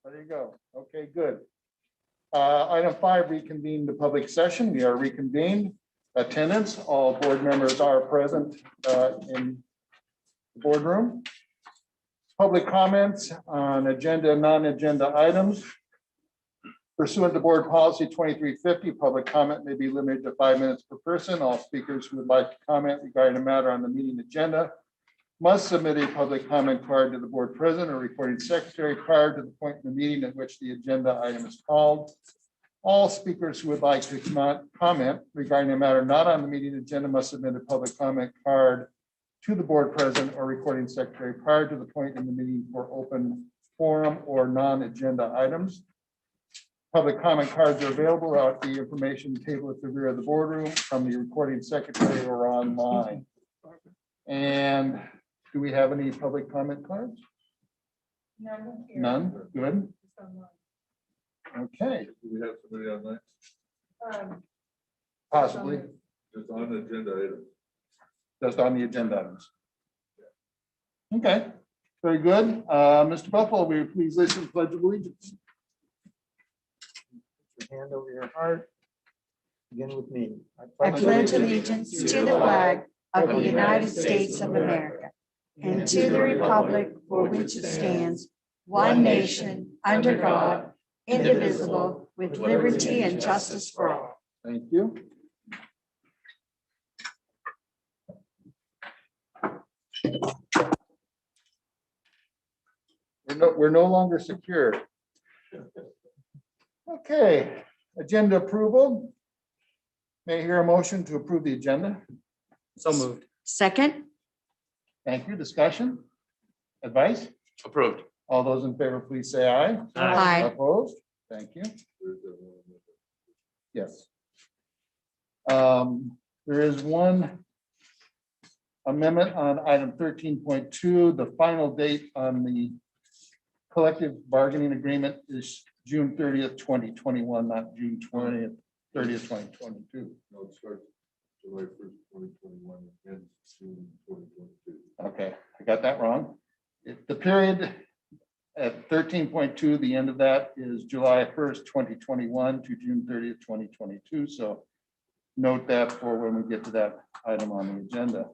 There you go. Okay, good. Item 5, reconvene the public session. We are reconvened. Attendance, all board members are present in the boardroom. Public comments on agenda, non-agenda items. Pursuant to board policy 2350, public comment may be limited to 5 minutes per person. All speakers who would like to comment regarding a matter on the meeting agenda must submit a public comment card to the board president or recording secretary prior to the point in the meeting at which the agenda item is called. All speakers who would like to comment regarding a matter not on the meeting agenda must submit a public comment card to the board president or recording secretary prior to the point in the meeting for open forum or non-agenda items. Public comment cards are available at the information table at the rear of the boardroom from the recording secretary or online. And do we have any public comment cards? None. None? Good. Okay, Do we have somebody online? possibly Just on the agenda item. just on the agenda items. Okay, very good. Mr. Buffalo, will you please listen to the Pledge of Allegiance? Put your hand over your heart. Begin with me. I pledge allegiance to the flag of the United States of America and to the republic for which it stands, one nation, under God, indivisible, with liberty and justice for all. Thank you. We're no longer secure. Okay, agenda approval. May I hear a motion to approve the agenda? So moved. Second. Thank you. Discussion? Advice? Approved. All those in favor, please say aye. Aye. Opposed? Thank you. There's that one. Yes. There is one amendment on item 13.2. The final date on the collective bargaining agreement is June 30th, 2021, not June 20th, 30th, 2022. No, it starts July 1st, 2021, and ends June 2022. Okay, I got that wrong. The period at 13.2, the end of that is July 1st, 2021 to June 30th, 2022. So note that for when we get to that item on the agenda.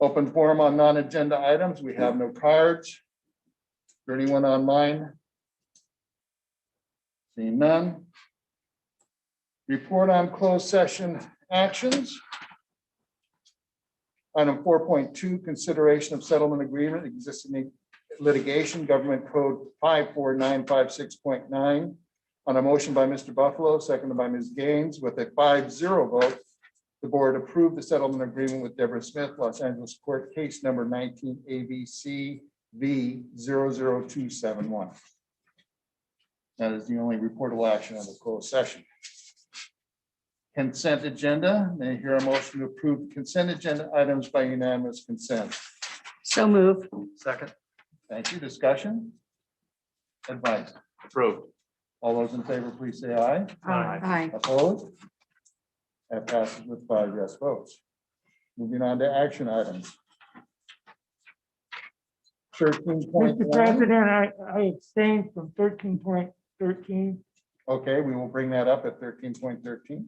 Open forum on non-agenda items. We have no cards. Is there anyone online? Seeing none. Report on closed session actions. Item 4.2, consideration of settlement agreement, existing litigation, government code 54956.9. On a motion by Mr. Buffalo, seconded by Ms. Gaines, with a 5-0 vote, the board approved the settlement agreement with Deborah Smith, Los Angeles Court Case Number 19 ABC V 00271. That is the only reportable action on the closed session. Consent agenda. May I hear a motion to approve consent agenda items by unanimous consent? So move. Second. Thank you. Discussion? Advice? Approved. All those in favor, please say aye. Aye. Opposed? That passes with 5 yes votes. Moving on to action items. 13.1. Mr. President, I abstained from 13.13. Okay, we will bring that up at 13.13.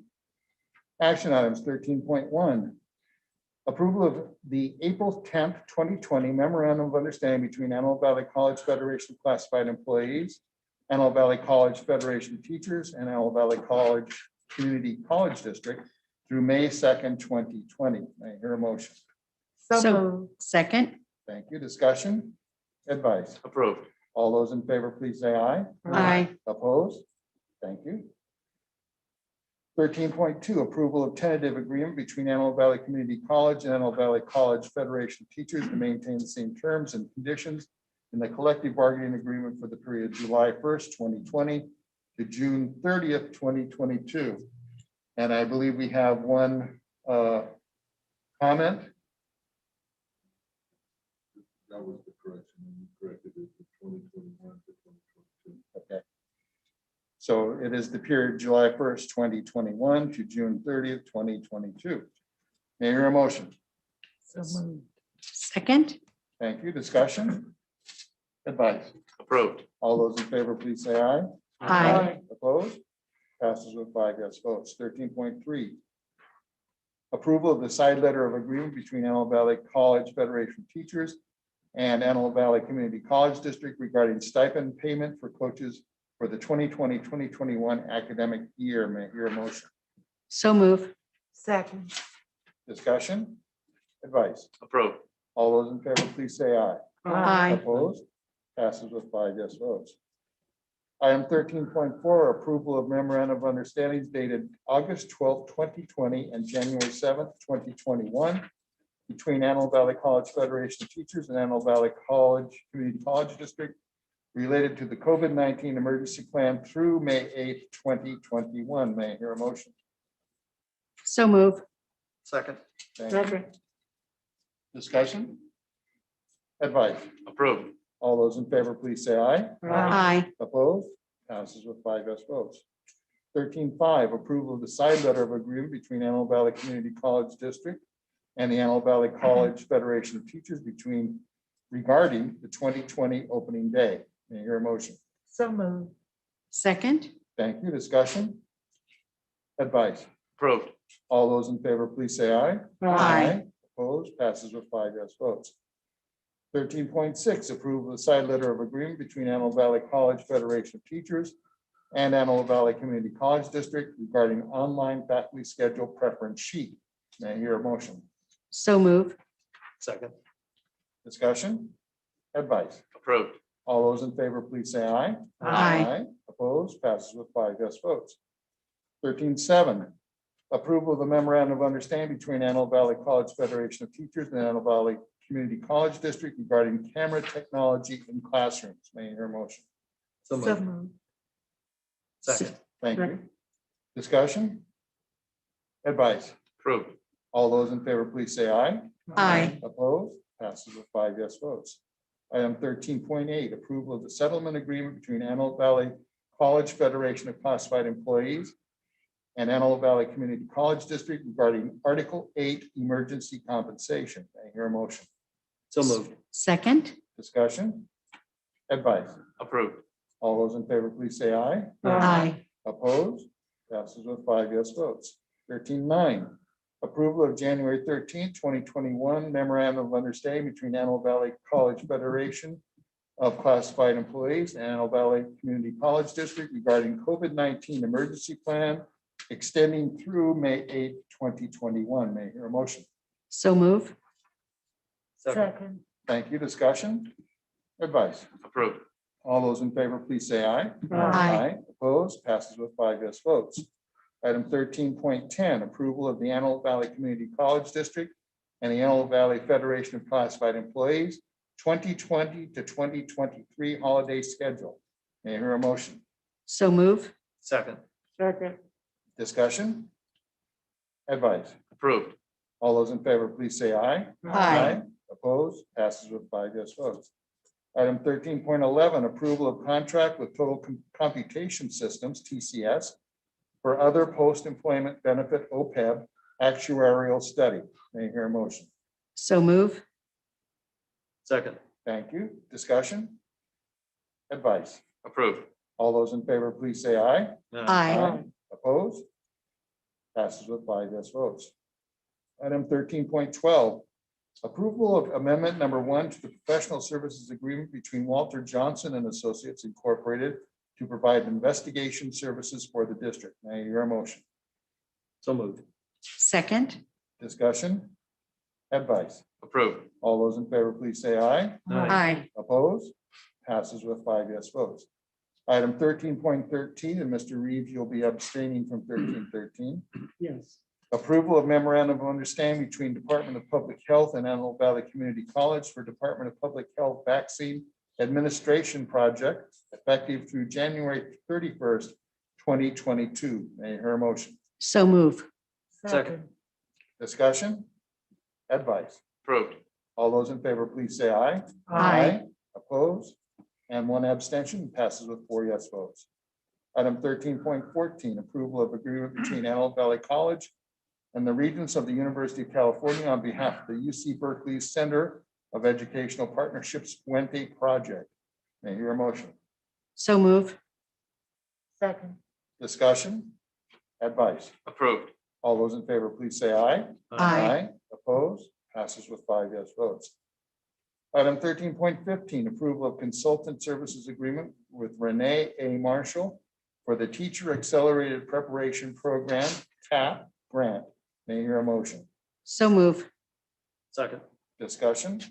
Action items 13.1. Approval of the April 10th, 2020 memorandum of understanding between Antelope Valley College Federation of Classified Employees, Antelope Valley College Federation of Teachers, and Antelope Valley College Community College District through May 2nd, 2020. May I hear a motion? So second. Thank you. Discussion? Advice? Approved. All those in favor, please say aye. Aye. Opposed? Thank you. 13.2, approval of tentative agreement between Antelope Valley Community College and Antelope Valley College Federation of Teachers to maintain the same terms and conditions in the collective bargaining agreement for the period July 1st, 2020 to June 30th, 2022. And I believe we have one comment. That was the correction, and you corrected it to 2021 to 2022. Okay. So it is the period July 1st, 2021 to June 30th, 2022. May I hear a motion? So moved. Second. Thank you. Discussion? Advice? Approved. All those in favor, please say aye. Aye. Opposed? Passes with 5 yes votes. 13.3. Approval of the side letter of agreement between Antelope Valley College Federation of Teachers and Antelope Valley Community College District regarding stipend payment for coaches for the 2020-2021 academic year. May I hear a motion? So move. Second. Discussion? Advice? Approved. All those in favor, please say aye. Aye. Opposed? Passes with 5 yes votes. Item 13.4, approval of memorandum of understandings dated August 12th, 2020 and January 7th, 2021 between Antelope Valley College Federation of Teachers and Antelope Valley College Community College District related to the COVID-19 emergency plan through May 8th, 2021. May I hear a motion? So move. Second. Thank you. Second. Discussion? Advice? Approved. All those in favor, please say aye. Aye. Opposed? Passes with 5 yes votes. 13.5, approval of the side letter of agreement between Antelope Valley Community College District and the Antelope Valley College Federation of Teachers regarding the 2020 opening day. May I hear a motion? So moved. Second. Thank you. Discussion? Advice? Approved. All those in favor, please say aye. Aye. Opposed? Passes with 5 yes votes. 13.6, approval of the side letter of agreement between Antelope Valley College Federation of Teachers and Antelope Valley Community College District regarding online faculty schedule preference sheet. May I hear a motion? So move. Second. Discussion? Advice? Approved. All those in favor, please say aye. Aye. Opposed? Passes with 5 yes votes. 13.7, approval of the memorandum of understanding between Antelope Valley College Federation of Teachers and Antelope Valley Community College District regarding camera technology in classrooms. May I hear a motion? So So moved. moved. Second. Thank you. Second. Discussion? Advice? Approved. All those in favor, please say aye. Aye. Opposed? Passes with 5 yes votes. Item 13.8, approval of the settlement agreement between Antelope Valley College Federation of Classified Employees and Antelope Valley Community College District regarding Article 8 emergency compensation. May I hear a motion? So moved. Second. Discussion? Advice? Approved. All those in favor, please say aye. Aye. Opposed? Passes with 5 yes votes. 13.9, approval of January 13th, 2021 memorandum of understanding between Antelope Valley College Federation of Classified Employees and Antelope Valley Community College District regarding COVID-19 emergency plan extending through May 8th, 2021. May I hear a motion? So move. Second. Thank you. Discussion? Advice? Approved. All those in favor, please say aye. Aye. Opposed? Passes with 5 yes votes. Item 13.10, approval of the Antelope Valley Community College District and the Antelope Valley Federation of Classified Employees 2020 to 2023 holiday schedule. May I hear a motion? So move. Second. Second. Discussion? Advice? Approved. All those in favor, please say aye. Aye. Opposed? Passes with 5 yes votes. Item 13.11, approval of contract with Total Computation Systems, TCS, for other post-employment benefit OPEB actuarial study. May I hear a motion? So move. Second. Thank you. Discussion? Advice? Approved. All those in favor, please say aye. Aye. Opposed? Passes with 5 yes votes. Item 13.12, approval of amendment number 1 to the professional services agreement between Walter Johnson and Associates Incorporated to provide investigation services for the district. May I hear a motion? So moved. Second. Discussion? Advice? Approved. All those in favor, please say aye. Aye. Opposed? Passes with 5 yes votes. Item 13.13, and Mr. Reeves, you'll be abstaining from 13.13. Yes. Approval of memorandum of understanding between Department of Public Health and Antelope Valley Community College for Department of Public Health Vaccine Administration Project effective through January 31st, 2022. May I hear a motion? So move. Second. Discussion? Advice? Approved. All those in favor, please say aye. Aye. Opposed? And 1 abstention. Passes with 4 yes votes. Item 13.14, approval of agreement between Antelope Valley College and the Regents of the University of California on behalf of the UC Berkeley Center of Educational Partnerships Puente Project. May I hear a motion? So move. Second. Discussion? Advice? Approved. All those in favor, please say aye. Aye. Opposed? Passes with 5 yes votes. Item 13.15, approval of consultant services agreement with Renee A. Marshall for the Teacher Accelerated Preparation Program, TAP grant. May I hear a motion? So move. Second. Discussion?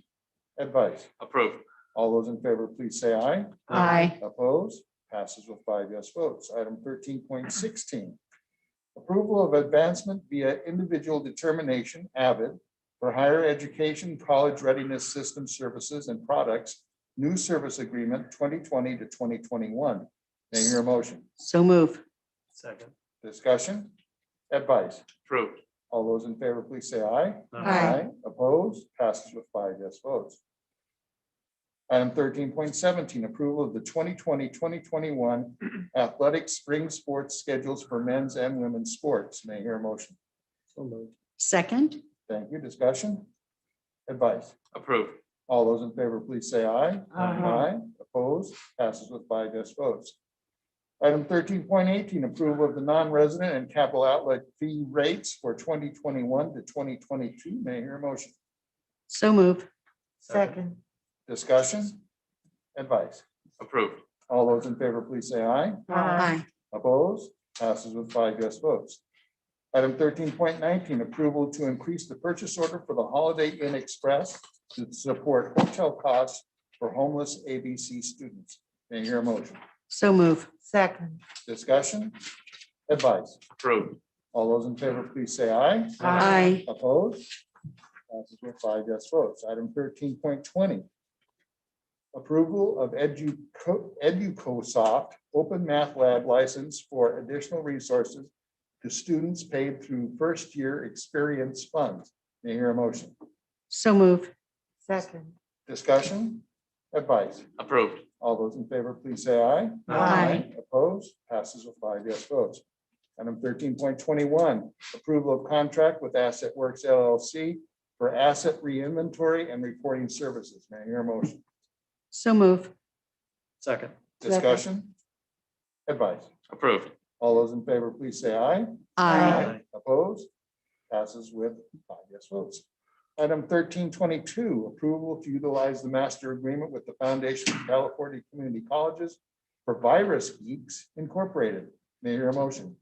Advice? Approved. All those in favor, please say aye. Aye. Opposed? Passes with 5 yes votes. Item 13.16. Approval of advancement via individual determination, AVID, for higher education, college readiness system services and products, new service agreement 2020 to 2021. May I hear a motion? So move. Second. Discussion? Advice? Approved. All those in favor, please say aye. Aye. Opposed? Passes with 5 yes votes. Item 13.17, approval of the 2020-2021 athletic spring sports schedules for men's and women's sports. May I hear a motion? So moved. Second. Thank you. Discussion? Advice? Approved. All those in favor, please say aye. Aye. Opposed? Passes with 5 yes votes. Item 13.18, approval of the non-resident and capital outlet fee rates for 2021 to 2022. May I hear a motion? So move. Second. Discussion? Advice? Approved. All those in favor, please say aye. Aye. Opposed? Passes with 5 yes votes. Item 13.19, approval to increase the purchase order for the Holiday Inn Express to support hotel costs for homeless ABC students. May I hear a motion? So move. Second. Discussion? Advice? Approved. All those in favor, please say aye. Aye. Opposed? Passes with 5 yes votes. Item 13.20. Approval of EducoSoft Open Math Lab license for additional resources to students paid through first-year experience funds. May I hear a motion? So move. Second. Discussion? Advice? Approved. All those in favor, please say aye. Aye. Opposed? Passes with 5 yes votes. Item 13.21, approval of contract with Asset Works LLC for asset reinventory and reporting services. May I hear a motion? So move. Second. Discussion? Advice? Approved. All those in favor, please say aye. Aye. Opposed? Passes with 5 yes votes. Item 13.22, approval to utilize the master agreement with the Foundation for California Community Colleges for Virus Geeks Incorporated. May I hear a motion?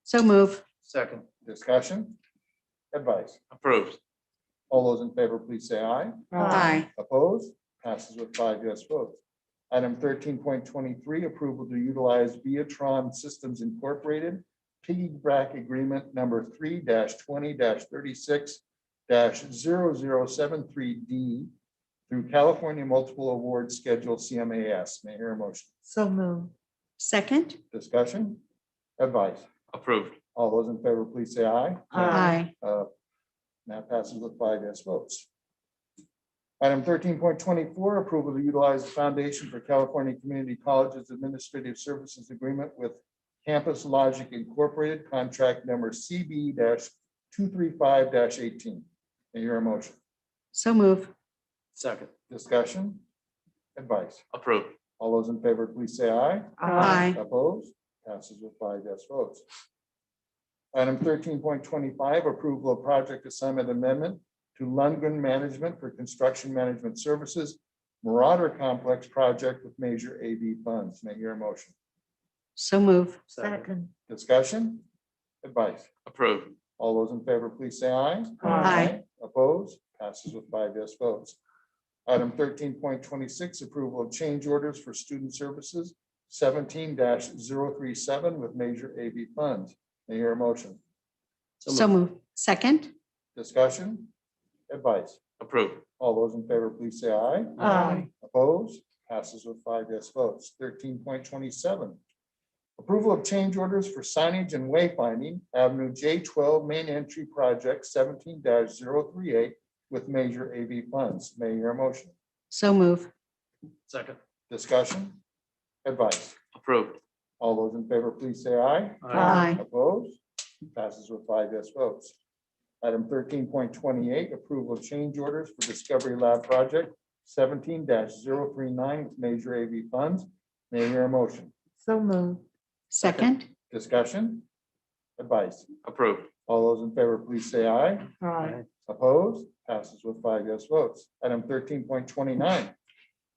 So move. Second. Discussion? Advice? Approved. All those in favor, please say aye. Aye. Opposed? Passes with 5 yes votes. Item 13.23, approval to utilize Viatron Systems Incorporated piggyback agreement number 3-20-36-0073D through California Multiple Awards Schedule CMAS. May I hear a motion? So move. Second. Discussion? Advice? Approved. All those in favor, please say aye. Aye. That passes with 5 yes votes. Item 13.24, approval to utilize the Foundation for California Community Colleges Administrative Services Agreement with Campus Logic Incorporated, contract number CB-235-18. May I hear a motion? So move. Second. Discussion? Advice? Approved. All those in favor, please say aye. Aye. Opposed? Passes with 5 yes votes. Item 13.25, approval of project assignment amendment to Lundgren Management for construction management services, Marauder Complex project with major AV funds. May I hear a motion? So move. Second. Discussion? Advice? Approved. All those in favor, please say aye. Aye. Opposed? Passes with 5 yes votes. Item 13.26, approval of change orders for student services 17-037 with major AV funds. May I hear a motion? So move. Second. Discussion? Advice? Approved. All those in favor, please say aye. Aye. Opposed? Passes with 5 yes votes. 13.27. Approval of change orders for signage and wayfinding Avenue J12 Main Entry Project 17-038 with major AV funds. May I hear a motion? So move. Second. Discussion? Advice? Approved. All those in favor, please say aye. Aye. Opposed? Passes with 5 yes votes. Item 13.28, approval of change orders for Discovery Lab Project 17-039 with major AV funds. May I hear a motion? So moved. Second. Discussion? Advice? Approved. All those in favor, please say aye. Aye. Opposed? Passes with 5 yes votes. Item 13.29.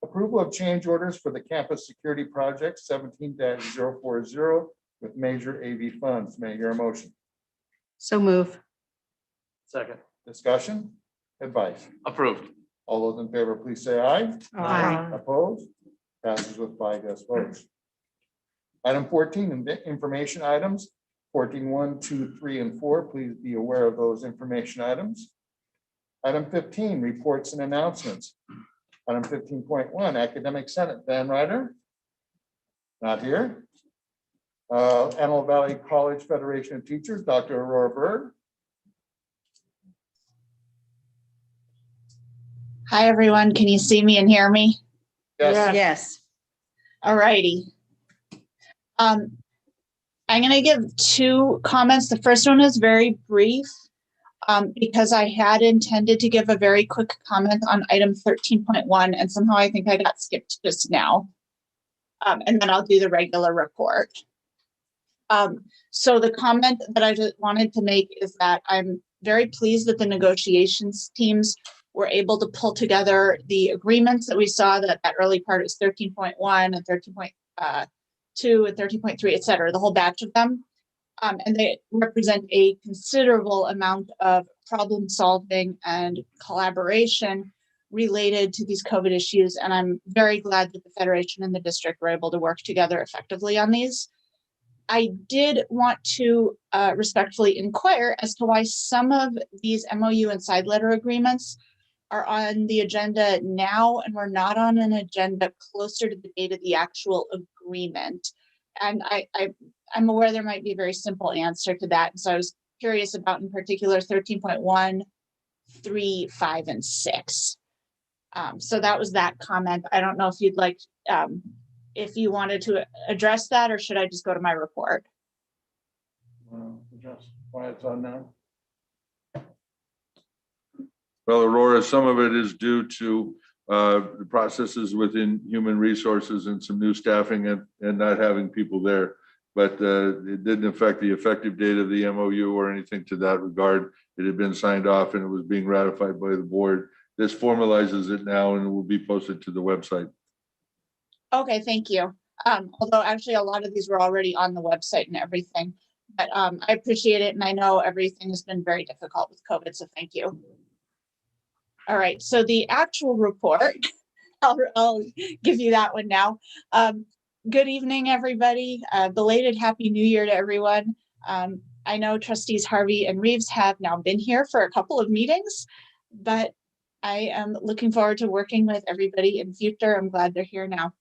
Approval of change orders for the campus security project 17-040 with major AV funds. May I hear a motion? So move. Second. Discussion? Advice? Approved. All those in favor, please say aye. Aye. Opposed? Passes with 5 yes votes. Item 14, information items, 14.1, 2, 3, and 4. Please be aware of those information items. Item 15, reports and announcements. Item 15.1, Academic Senate, Van Ryder. Not here. Antelope Valley College Federation of Teachers, Dr. Aurora Berg. Hi, everyone. Can you see me and hear me? Yes. Yes. All righty. I'm going to give two comments. The first one is very brief because I had intended to give a very quick comment on item 13.1, and somehow I think I got skipped just now. And then I'll do the regular report. So the comment that I just wanted to make is that I'm very pleased that the negotiations teams were able to pull together the agreements that we saw. That early part is 13.1 and 13.2 and 13.3, et cetera, the whole batch of them. And they represent a considerable amount of problem solving and collaboration related to these COVID issues. And I'm very glad that the Federation and the district were able to work together effectively on these. I did want to respectfully inquire as to why some of these MOU and side letter agreements are on the agenda now and we're not on an agenda closer to the date of the actual agreement. And I'm aware there might be a very simple answer to that. And so I was curious about in particular 13.1, 3, 5, and 6. So that was that comment. I don't know if you'd like, if you wanted to address that, or should I just go to my report? Just why it's on now. Well, Aurora, some of it is due to the processes within human resources and some new staffing and not having people there. But it didn't affect the effective date of the MOU or anything to that regard. It had been signed off and it was being ratified by the board. This formalizes it now and it will be posted to the website. Okay, thank you. Although actually a lot of these were already on the website and everything, but I appreciate it. And I know everything has been very difficult with COVID, so thank you. All right, so the actual report, I'll give you that one now. Good evening, everybody. Belated Happy New Year to everyone. I know trustees Harvey and Reeves have now been here for a couple of meetings, but I am looking forward to working with everybody in future. I'm glad they're here now.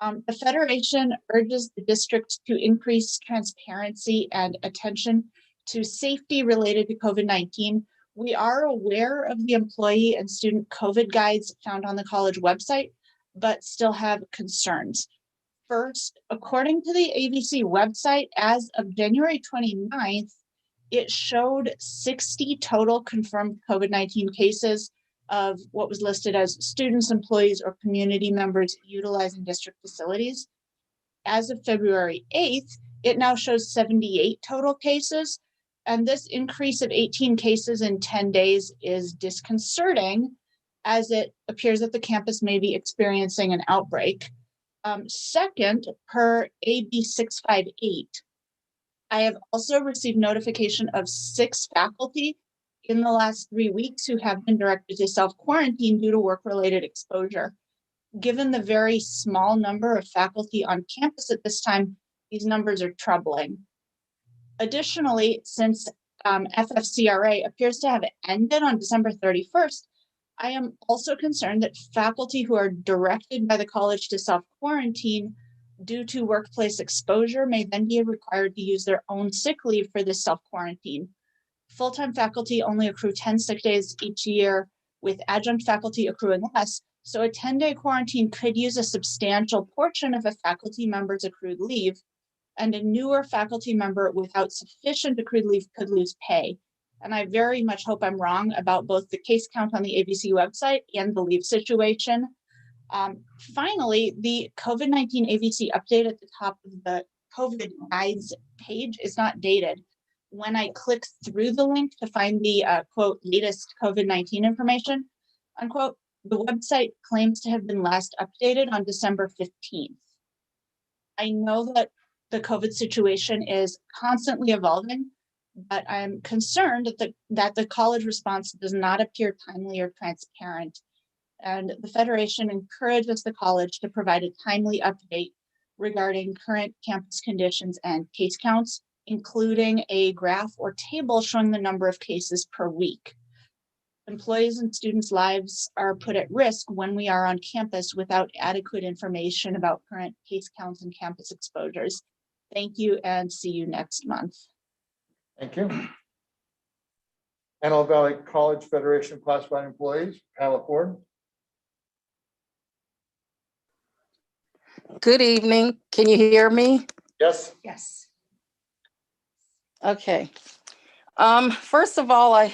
The Federation urges the district to increase transparency and attention to safety related to COVID-19. We are aware of the employee and student COVID guides found on the college website, but still have concerns. First, according to the ABC website, as of January 29th, it showed 60 total confirmed COVID-19 cases of what was listed as students, employees, or community members utilizing district facilities. As of February 8th, it now shows 78 total cases. And this increase of 18 cases in 10 days is disconcerting, as it appears that the campus may be experiencing an outbreak. Second, per AB 658, I have also received notification of 6 faculty in the last 3 weeks who have been directed to self-quarantine due to work-related exposure. Given the very small number of faculty on campus at this time, these numbers are troubling. Additionally, since FFCRA appears to have ended on December 31st, I am also concerned that faculty who are directed by the college to self-quarantine due to workplace exposure may then be required to use their own sick leave for this self-quarantine. Full-time faculty only accrue 10 sick days each year, with adjunct faculty accruing less, so a 10-day quarantine could use a substantial portion of a faculty member's accrued leave, and a newer faculty member without sufficient accrued leave could lose pay. And I very much hope I'm wrong about both the case count on the ABC website and the leave situation. Finally, the COVID-19 ABC update at the top of the COVID guides page is not dated. When I click through the link to find the quote latest COVID-19 information, unquote, the website claims to have been last updated on December 15th. I know that the COVID situation is constantly evolving, but I'm concerned that the college response does not appear timely or transparent. And the Federation encourages the college to provide a timely update regarding current campus conditions and case counts, including a graph or table showing the number of cases per week. Employees and students' lives are put at risk when we are on campus without adequate information about current case counts and campus exposures. Thank you and see you next month. Thank you. Antelope Valley College Federation of Classified Employees, Pamela Ford. Good evening. Can you hear me? Yes. Yes. Okay. First of all, I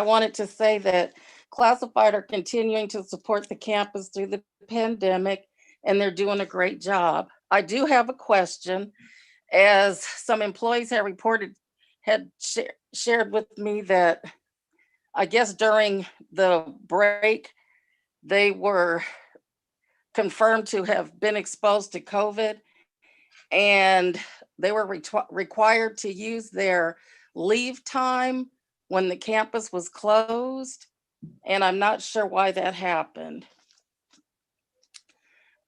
wanted to say that Classified are continuing to support the campus through the pandemic, and they're doing a great job. I do have a question, as some employees had shared with me that I guess during the break, they were confirmed to have been exposed to COVID, and they were required to use their leave time when the campus was closed, and I'm not sure why that happened.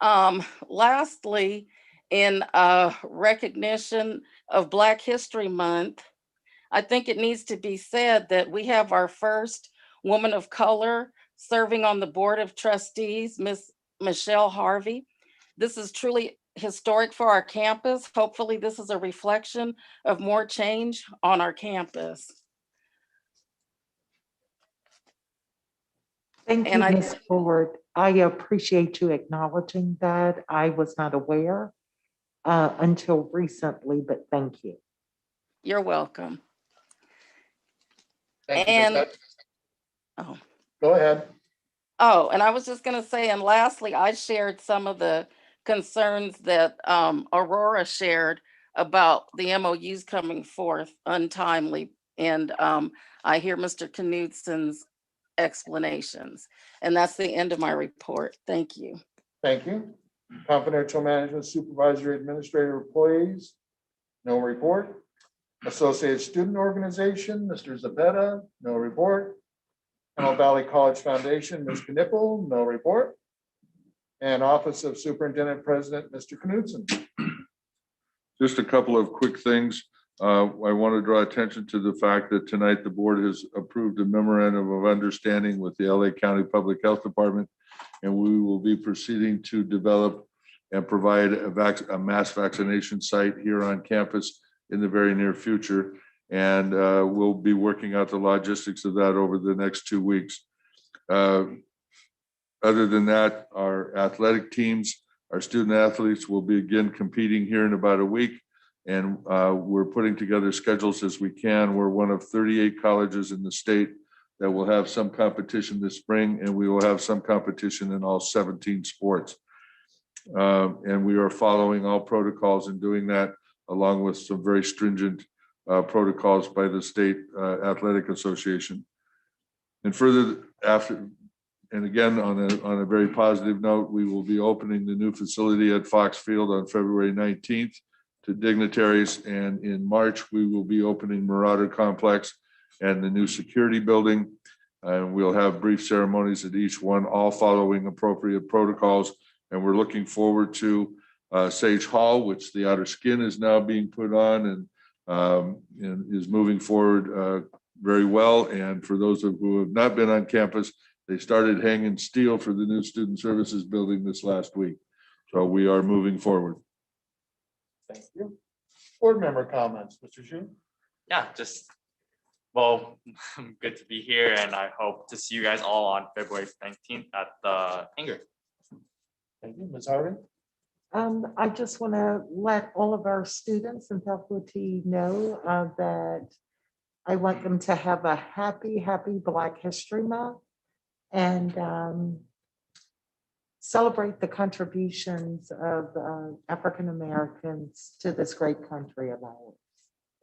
Lastly, in recognition of Black History Month, I think it needs to be said that we have our first woman of color serving on the Board of Trustees, Miss Michelle Harvey. This is truly historic for our campus. Hopefully this is a reflection of more change on our campus. Thank you, And I- Ms. Ford. I appreciate you acknowledging that. I was not aware until recently, but thank you. You're welcome. Thank you. And oh. Go ahead. Oh, and I was just gonna say, and lastly, I shared some of the concerns that Aurora shared about the MOUs coming forth untimely. And I hear Mr. Knutson's explanations. And that's the end of my report. Thank you. Thank you. Confidential management supervisory administrator employees, no report. Associated Student Organization, Mr. Zabetta, no report. Antelope Valley College Foundation, Ms. Knippel, no report. And Office of Superintendent President, Mr. Knudsen. Just a couple of quick things. I want to draw attention to the fact that tonight the board has approved a memorandum of understanding with the LA County Public Health Department, and we will be proceeding to develop and provide a mass vaccination site here on campus in the very near future. And we'll be working out the logistics of that over the next 2 weeks. Other than that, our athletic teams, our student athletes will be again competing here in about a week. And we're putting together schedules as we can. We're one of 38 colleges in the state that will have some competition this spring, and we will have some competition in all 17 sports. And we are following all protocols in doing that, along with some very stringent protocols by the State Athletic Association. And further, and again, on a very positive note, we will be opening the new facility at Fox Field on February 19th to dignitaries. And in March, we will be opening Marauder Complex and the new security building. And we'll have brief ceremonies at each one, all following appropriate protocols. And we're looking forward to Sage Hall, which the outer skin is now being put on and is moving forward very well. And for those who have not been on campus, they started hanging steel for the new Student Services building this last week. So we are moving forward. Thank you. Board member comments, Mr. Shu. Yeah, well, good to be here, and I hope to see you guys all on February 19th at the hangar. Thank you, Ms. Harvey. I just want to let all of our students and faculty know that I want them to have a happy, happy Black History Month and celebrate the contributions of African Americans to this great country of ours.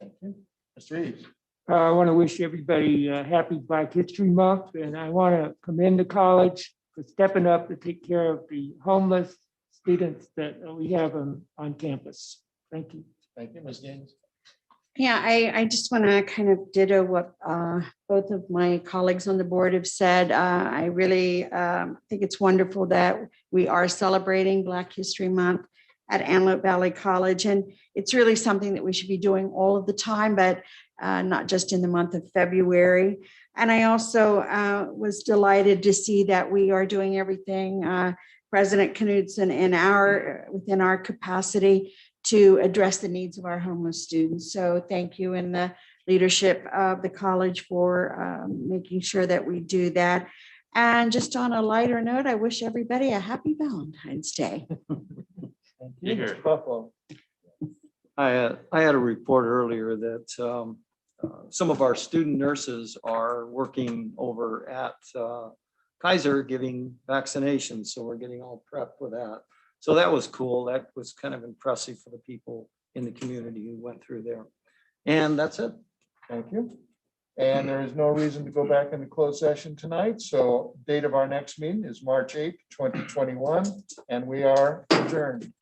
Thank you. Mr. Eves. I want to wish everybody a happy Black History Month, and I want to commend the college for stepping up to take care of the homeless students that we have on campus. Thank you. Thank you, Ms. Gaines. Yeah, I just want to kind of ditto what both of my colleagues on the board have said. I really think it's wonderful that we are celebrating Black History Month at Antelope Valley College. And it's really something that we should be doing all of the time, but not just in the month of February. And I also was delighted to see that we are doing everything, President Knudsen, within our capacity to address the needs of our homeless students. So thank you and the leadership of the college for making sure that we do that. And just on a lighter note, I wish everybody a happy Valentine's Day. Thank you, Here. Mr. Buffalo. I had a report earlier that some of our student nurses are working over at Kaiser giving vaccinations, so we're getting all prepped with that. So that was cool. That was kind of impressive for the people in the community who went through there. And that's it. Thank you. And there is no reason to go back into closed session tonight. So date of our next meeting is March 8th, 2021, and we are adjourned.